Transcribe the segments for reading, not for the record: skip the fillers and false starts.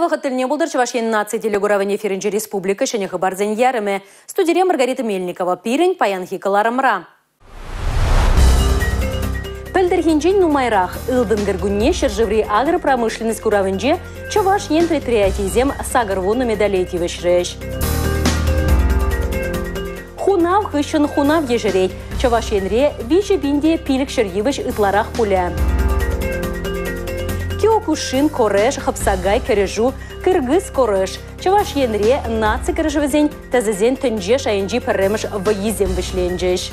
вақыт тіліне болдыр Чувашияның нация телегуравын эфирінже республика шыны хабарзен ярымы. Студия Маргарита Мельникова пирін паян хикаларымра. Пілдірхенжен нумайрақ ұлдын гіргүнне шыржыври агропромышленность куравынже Чувашиян предприятизем сағырвуны медалети вешреш. Хунав хыщын хунав ежерет. Чувашиянре вижі бинде пилік шыргивыш ытларақ пуля. Киокушин кореш хапсагай кережу кыргыз кореш. Чувашиянре наци кережевізен тазызен түнже шайынжи пірреміш вайызем вишленжеш.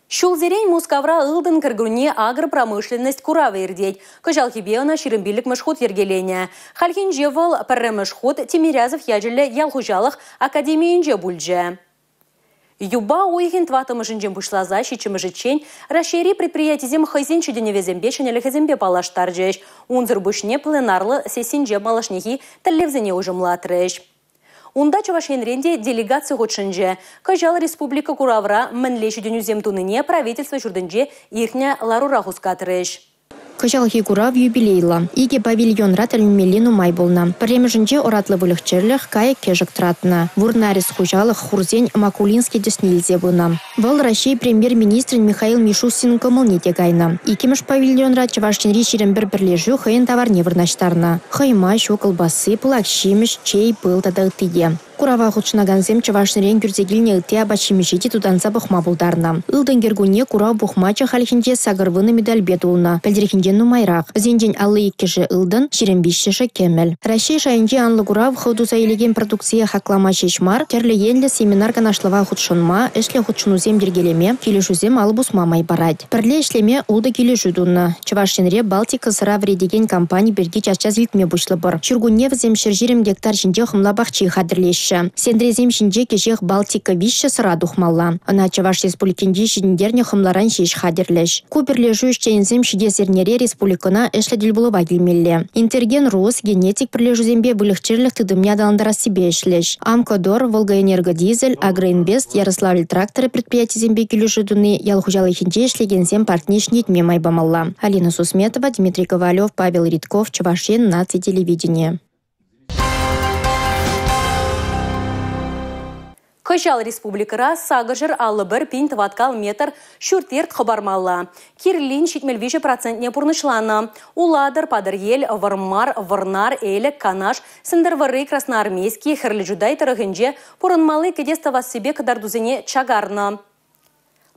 Шулзерень Мускавра ылдын кыргуне агропромышленность курава ирдеть. Кожалхибеона ширембилик мышхут ергелене. Хальхин жевал пірремішхут Тимирязов яжелі ялхужалық академиенже бульже. Юба уйхин тватымышынжен бушлаза шичимышычен расшири предприятизем хайзен чуденевезембе шенелехезембе палаштаржеш. Унзыр бушне пленарлы сесинже малашнехи тәллевзене ужымлатреш. Унда Чувашиянренде делегация хотшынже. Кажал республика Куравра мінлеші дүнюзем туныне правительство жүрдінже ирхне ларура хускатреш. Кажалхи Курав юбилейла. Иге павильон ратальмелину майболна. Премежінже оратлы вылықчерліх кайы кежік тратына. Вурнарис хужалық хурзен Макулинский деснилзе бұна. Вал Россия премьер-министр Михаил Мишустин көмілнете гайна. Икемеш павильон рат Чувашиянри ширен бір-бірлежу хайын товар не вырнаштарна. Хайма, шоколбасы, пылакшимеш, чей пыл тадағытыде. Курава худшынаганзем Чувашиянрен күрзегіліне үтте абачимешети туданса бұхма бұлдарна. Илдың гергуне Курав бұхмача халихинде сағырвыны медаль бетулна. Пәлдерхинден нумайрақ. Зенден аллы еккеші илдың ширембишшеші кемел. Россия шайынже анлы Курав хаудуза елеген продукция хаклама шешмар, керлі енлі семинар канашлава худшынма, эшлі худшынузем дергелеме, келешузем алыбусма майбарад. Пірле эшлеме улды келешудунна. Чувашиянре Балтика сыра вредеген компания берге чашчаз витме бұшлы бір. Чүргунне візем шыржирем гектар жинде хымла бақчы хадырлеш. Сендрезем шинже кешех Балтика вишші сыра духмалла. Ана Чуваш республикенде шиндерне хымларан шеш хадырлеш. Куперлежу ішчейінзем шидесернере республикана эшледіл бұлыва келмелі. Интерген Рус генетик пірлежузембе бұлықчерлік тыдымне адаландыра себе эшлеш. Амкодор, Волгаэнергодизель, Агроинвест, Ярославль тракторы предприятизембе келешудуны ялхужалы хинже эшлегензем партнеш нетме майбамалла. Алина Сусметова, Дмитрий Ковалев, Павел Ритков, Чувашин, нация телевидения. Кыжал республикара сағыжыр аллы бір пин тваткал метр шүртерт қыбармалла. Кирлин 75% пұрнышланы. Уладыр, падыр ел, вармар, варнар, элек, канаш, сындырвары красноармейский, хірлі жудай тұрығынже пұрынмалы кедеставас себе кадардузыне чагарны.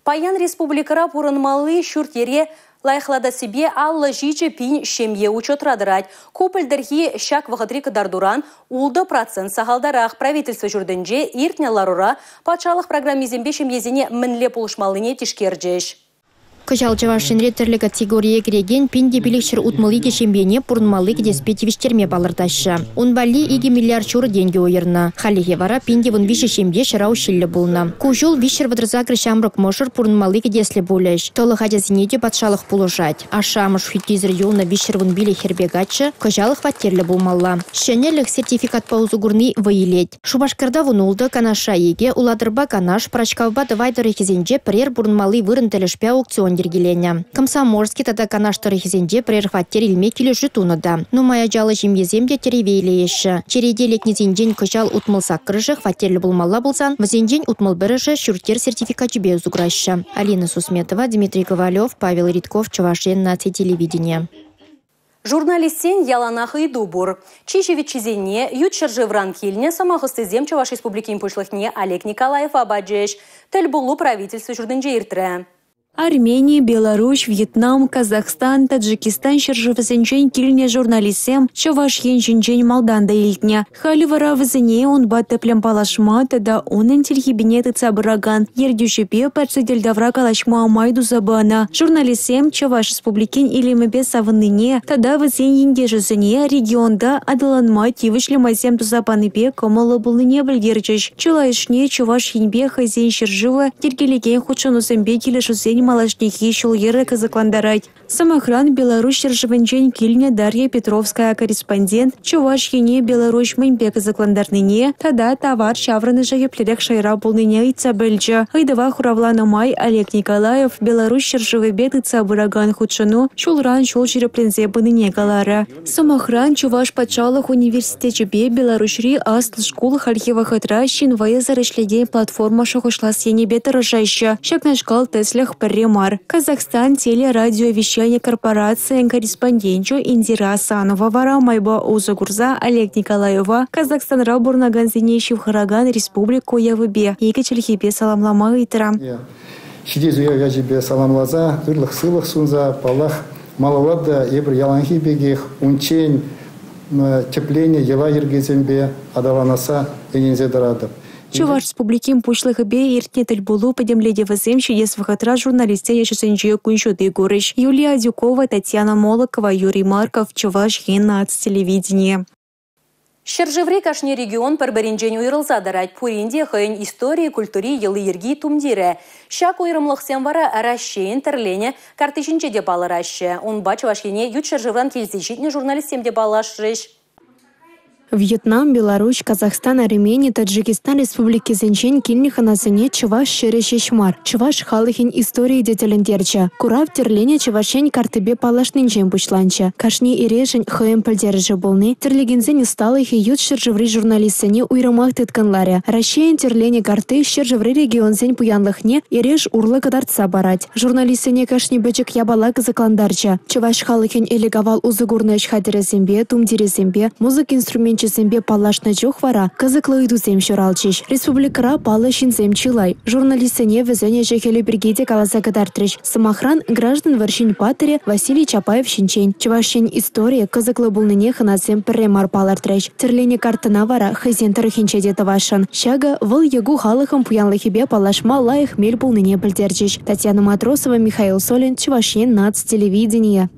Паян республикара пұрынмалы шүртере лайхлада себе аллы жичі пин шемье учетрадырать. Купылдырхи шак вағытри кадардуран улды процент сағалдарақ правительство жүрдінже иртне ларура патшалық программизембе шемьезіне мінле пулышмалыне тишкерджеш. Кажал Чувашиянре түрлі категория кереген пинде билікшір утмалы кешембене пұрынмалы кедеспетивіштерме балырдашы. Унбали 2 миллиард чуры деньги ойырна. Халихе вара пинде вон виші шембе шырау шиллі болна. Кужул вишір вадрыза крышамрық мошыр пұрынмалы кедеслі болеш. Толы хадязинеде патшалық пулышать. Ашамыш хүйтізір юлна вишір вон билі хербегачы кажалық ваттерлі болмалла. Шенелік сертификат паузугурны вайылет. Шубашкарда вунулды канаша еге уладырба канаш прачкавба давайдыры хезенже прер пұрынмалы вырын тілішпе аукцион дергелене. Комсомольский тада канаштары хезенде прерхваттер илме келеші тунада. Но моя жалы жемеземде теревейле еші. Череделек незенден кыжал утмылсақ кырыжы хваттерлі болмалла болсан, вазенден утмыл біріжі шүртер сертификачы бе узуграща. Алина Сусметова, Дмитрий Ковалев, Павел Ритков, Чувашин, нация телевидения. Журналистен яланахы и дубур. Чишевичизене, ютшержевран кильне, самахостызем Чуваш республики импушлыхне Олег Николаев абаджеш. Тельбулу правительство журдынже иртре. Армения, Беларусь, Вьетнам, Казахстан, Таджикистан шыржывызенчен килне журналистсем Чувашин жинчен малданда илтне. Халивара вызыне он баттеплем палашма, тада онын тельхибинеты цабыраган. Ердюшепе пацедель давра калашма амайду забана. Журналистсем Чуваш республикин илемебе савыныне, тада вызен енгежызыне регионда адаланма тивышлемайсем тузапаныбе комалы булыне білгерчеш. Чулайшне Чуваш енбе хазен шыржывы тергелеген худшанусембе келешузен малашнихи шулгеры кызыкландарать. Самохран Беларусь Шержевенчен кильня Дарья Петровская корреспондент, Чуваш ене Беларусь мынпе кызыкландарныне, тада товар шавраны жагеплерек шайра полныне ыйца бельджа. Айдава хуравлана май Олег Николаев Беларусь Шержевебет ыйца бураган худшану, шулран шул череплензе быныне галара. Самохран Чуваш патшалых университетчебе Беларусьри асл школ архива хатра шинвая зарешлеген платформа шохушла сенебе тырыжайща. Шакнашкал Теслях Парремар. Казахстан телерадио вещание корпорации корреспондентчу Индира Асанова вара майба узагурза Олег Николаева Казахстан рабурнаган зенещив хараган республику Явыбе. Еке челхибе саламлама итра. Шидезу ягажибе саламлаза, ырлых сылых сунза, палах малалада ебр яланхи бегех, унчень, тепление ела ергезембе, адаванаса энензе дарадып. Чуваш республиким пушлых бе иртнетель булу подемледе вазем чудес выходра журналисте яшесенче куншуды горыш. Юлия Дюкова, Татьяна Молокова, Юрий Марков, Чуваш Геннац телевидение. Шержеври кашни регион парбаринжен уйрылса дарать пуринде хайын истории, культури, елы ерги тумдире. Шак уйрымлықсен вара арашшейн тірлене картышынче де балырашы. Он бач вашене ют шержевран келзешітне журналистем де балашрыш. Вьетнам, Беларусь, Казахстан, Армения, Таджикистан, Республики Зенчен, Кильниха на цене Чуваш Шерешешмар. Чуваш халыхин истории деталендерча. Курав терлене Чувашень картыбе палашнинчен пучланча. Кашни и решень хэм пальдерже болны. Терлегензен усталых и ют шержеври журналистсене уйрымах тытканларя. Рашеян терлене карты шержеври регионсен пуянлыхне и реш урлы кадарца барать. Журналистсене кашни бычек ябала кызыкландарча. Чуваш халыхин элегавал узыгурныш хадерезембе, тумдерезембе, музык инструмент Зембе палашна жохвара, кызыклы идузем шуралчиш. Республикара палашин зем чилай. Журналистсене везене жехеле бригеде каласа кадартрыш. Самохран граждан варшин патере Василий Чапаев шинчень. Чувашин история кызыклы булныне ханасем Парремар палартрыш. Терлене картына вара хызен тарыхинче детавашан. Шага выл ягу халыхам пуянлыхибе палашма лайых мель булныне пальдерчиш. Татьяна Матросова, Михаил Солин, Чувашин нац телевидение.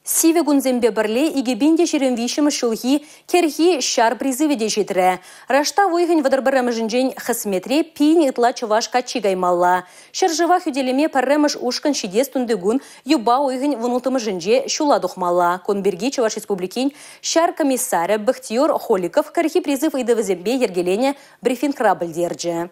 Сиве гунзембе бірле игебинде шеренвишім шулхи керхи шар призыведе житре. Рашта войхын вадырбарам жинжен хасметре пин итла чуваш качи гаймалла. Шержыва хүделеме парремыш ушкан шидес тундыгун юба ойхын вунутымы жинже шула духмалла. Конберги Чуваш республикин шар комиссаря Бахтиор Холиков керхи призыв идывызембе ергелене брифинг рабльдерже.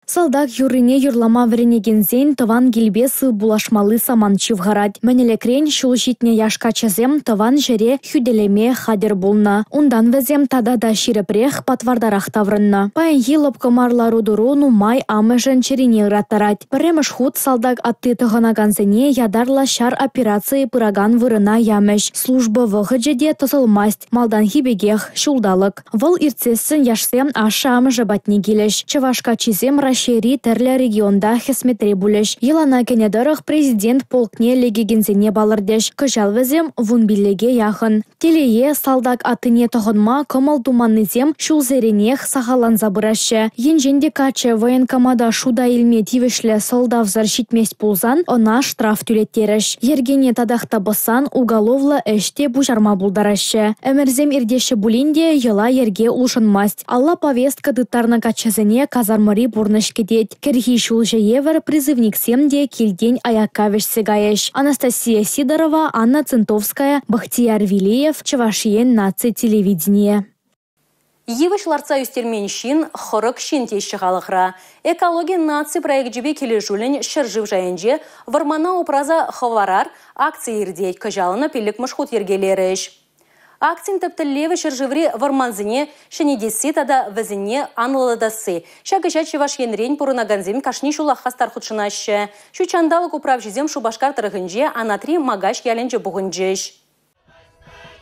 Салдак юрыне юрлама вренегензен тован гилбесы булашмалы саманчив гарать. Менелекрен шул житне яшка чезем тован жере хүделеме хадер булна. Ундан везем тада да ширепрех патвардарах таврынна. Паенхи лопкомарлару дурону май амежен черене раттарать. Паремыш худ салдак атты тыганаганзене ядарла шар операции пыраган вырына ямеш. Служба выходжеде тосылмасть. Малданхи бегех шулдалык. Выл ирцессен яшсем аша амеже батне келеш. Чавашка чизем шери терле регионда хесметре булеш. Елана кенедорах президент полкне легегензене балардеш. Кыжал везем вун биллеге яхын. Телее салдак атыне тоғынма кымыл думаннызем шулзеренех сахалан забырашы. Енженде каче военкомада шуда илме тивешле солдав заршитместь пулзан, она штраф тюлеттереш. Ергене тадахта басан уголовла эште бужарма булдарашы. Эмерзем ирдеші булинде ела ерге улшынмасть. Алла повестка дыттарна качезене казармари бурныш кедет. Керхи шулжа евер призывник семде кильдень аякавеш сегаеш. Анастасия Сидорова, Анна Центовская, Бахтияр Вилеев, Чувашиен наци телевидение. Евыш ларца юстерменщин хорок шинтещі халықра. Экология наци проект-жібе кележулін шыржып жайынже вармана опраза хаварар акция ердей кажалына пелік мұшхут ергелеріш. Акцин тәптіллеві шыржыври варманзыне шенедесі тада візіне анладасы. Шагыша Чуваш енрен пұрынаганзем кашни шулах хастар худшынашы. Шучандалық управ жезем шубашкар тұрғынже анатри магаш яленже бұғынжеш.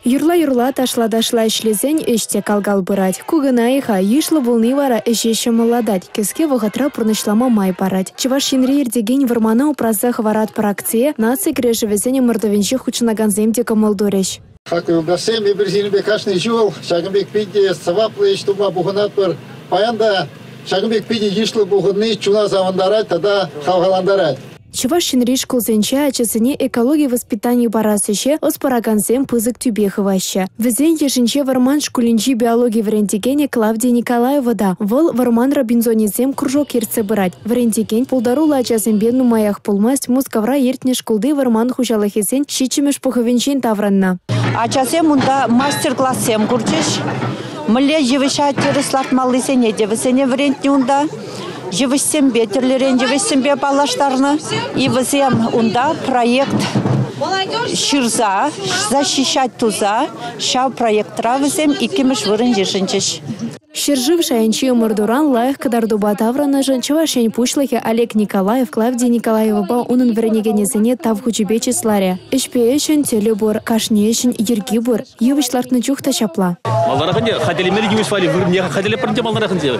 Юрла ташла ишлезен эште калгал бырать. Кугынаиха ишлы булны вара эшеші мыладать. Кеске вғытра пұрнышлама май парать. Чуваш енре ердеген вармана упраза хварат паракция наци крешевезене мырдовенші худшынаганземде камалдореш. Хакылдасем и брезинбе кашный жол, шагымбек пиде саваплы штуба бугынат бір. Паянда шагымбек пиде ишлы бугыны чуна завандарать, тада хавгаландарать. Чувашин школзенче ачасыне экология воспитания барасыше оспарагансем пызык тюбехываща. Візен ешінче варман шкулинчи биология варентигене Клавдия Николаева да вол варман рабинзонезем кружок ерце бырать. Варентиген пулдарула ачасембе нумаях пулмасть мускавра ертне шкулды варман хужалахесен шичимеш пуховенчен тавранна. Ачасем мунда мастер-классем курчиш. Мле живышать рыслатмалысене девысене варентне унда. Живысембе терлерен живысембе палаштарна. И вызем унда проект Ширза, защищать туза, шау проектра вызем и кемеш вырын жешенчеш. Шержив шаянчи мордуран лайх кадарduba таврана Чувашень пушлахе Олег Николаев, Клавдия Николаева ба унын варенегенесене тавхучебе числаре. Эшпеешен телебор, кашнеешен ергибор, ювишлартны чухта чапла. Малараханде хаделемели ювишвали вырне хаделе парнде малараханде.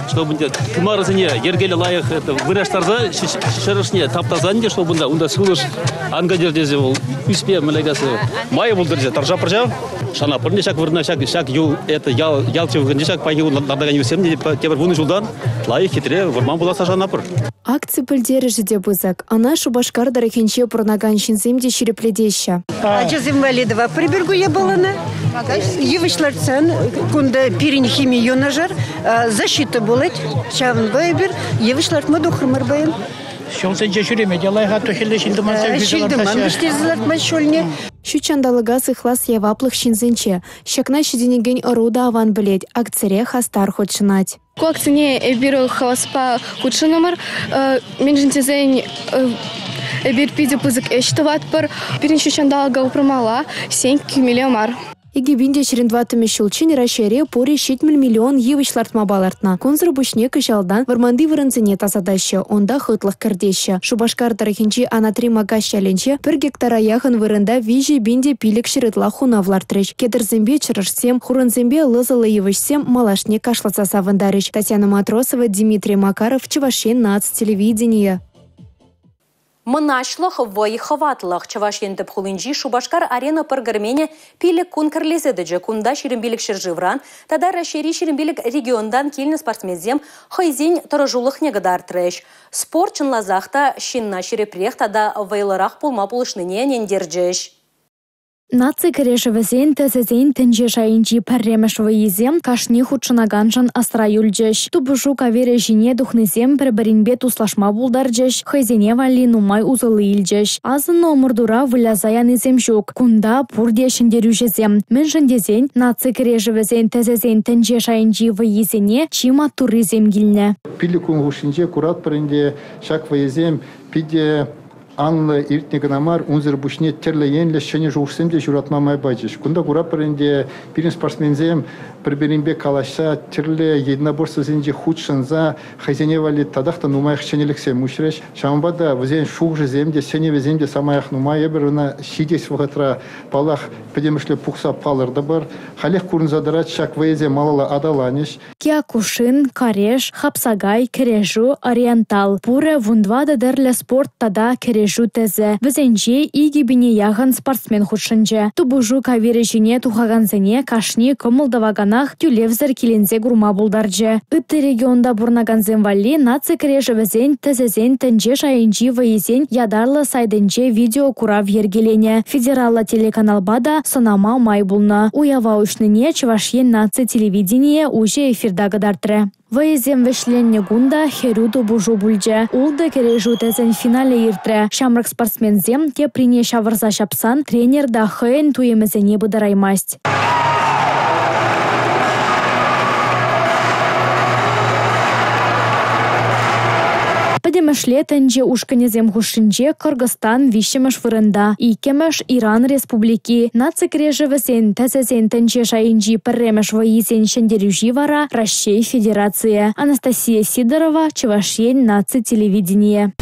Чтобы кемарзыне ергеле лайх это выраштарза шершне таптазанде чтобы унда сулыш ангадердезе бол успе мелегасы. Май булдырже таржа паржа шана парне шак вырна шак ю это ялчы шак пагу надаган юсемне тебер буны жулдан лайх хитре вырман була сажанапыр. Акция пыльдері жиде бызак. Ана Шубашкар дарахенче пурнаган шинземде ширепледеща. Ачаз инвалидова прибергу я балана. Евишларцен кунда пирин химия юнажар защита булет чавн байбер евишларт мадухрмар байын. Шонсенче шүреме ялайга тохеле шилдыман шилдыман Шучандалыга сыхлас яваплых шинзенче. Щакна шиденеген оруда аван білет. Акцире хастар хотшынать. Ку акцине эбиру хаваспа худшынамар. Менжинтезен эбир пиде пызык эштоват пар. Пирин шучандалыга упрымала 7 кюмилиомар. Егибинде шерендватыме шулчин рашере пори 7 миллион евишлартма балартна. Конзыр бушне кышалдан варманды вырынзене тазадаща, онда хытлых кардеща. Шубашкар тарахинчи анатри магащаленче 1 гектара яхын вырында вижи бинде пилик шерытла хунавлартрыч. Кедерзембе чырышсем, хурынзембе лызылы евишсем малашне кашлаца савындарыч. Татьяна Матросова, Дмитрий Макаров, Чувашен нац телевидение. Мынашлых вой хаватлых Чувашен тепхулинжи Шубашкар арена программене пилек кункарлезедеже кунда ширембилик шерживран, тада расшири ширембилик региондан кильны спортсмензем хайзень торажулых негодартрыш. Спорт чынлазахта шинна ширепрех тада вайларах пулма пулышныне нендерджеш. Наци керешевезен тезезен тенже шайынчи парремешвоизем кашни худшынаганжан астра юльджеш. Тубушу кавере жине духнезем пребаринбе туслашма булдарджеш. Хайзене вали нумай узылы илджеш. Азын омырдура вылязаян изем жук. Кунда пурде шендерюжезем. Мен жендезен наци керешевезен тезезен тенже шайынчи воизене чима туризем гильне. Пиликун гушинже курат паренде шак воизем пиде Анлы иртнегнамар унзер бушне терлеенле шене жушсемде журатма майбайчиш. Кунда курапаренде пирин спортсмензем приберинбе калаша терле единоборствозенде худшынза хайзеневали тадахта нумаях шенеликсе мушреш. Шамбада вазен шухжы земде сеневе земде самаях нумая берна шидес вахатра палах педемишле пухса палырда бар. Халех курнзадарат шак ваезе малала адаланиш. Киакушин, Кареш, Хапсагай, Кережу, Ориентал. Пуре вундвада дерле спорт тада Кережу тезе. Везенче иги бине яхан спортсмен худшынче. Тубужу кавережине тухаганзене кашни комылдаваганах тюлевзер килензе гурма булдарже. Ытты регионда бурнаганзен валли наци Кережевезен тезезен тенче шайынчи ваизен ядарлы сайденче видео курав ергелене. Федералла телеканал бада сонама май булна. Уява ушныне Чувашен наци телевидение уже эфирда гадартре. Ваизем вешленне гунда херюду бужу бульже. Улда Кережу тезен финале иртре. Шамрак спортсмензем те прине шаварза шапсан тренер да хэйн туемезене будараймасть. Падемешле тенже ушканезем хушинже Кыргызстан вишемеш вырында. Икемеш Иран республики. Наци Кережевезен тезезен тенже шайынжи парремеш воизен шендерюжи вара Россия Федерация. Анастасия Сидорова, Чувашен наци телевидение.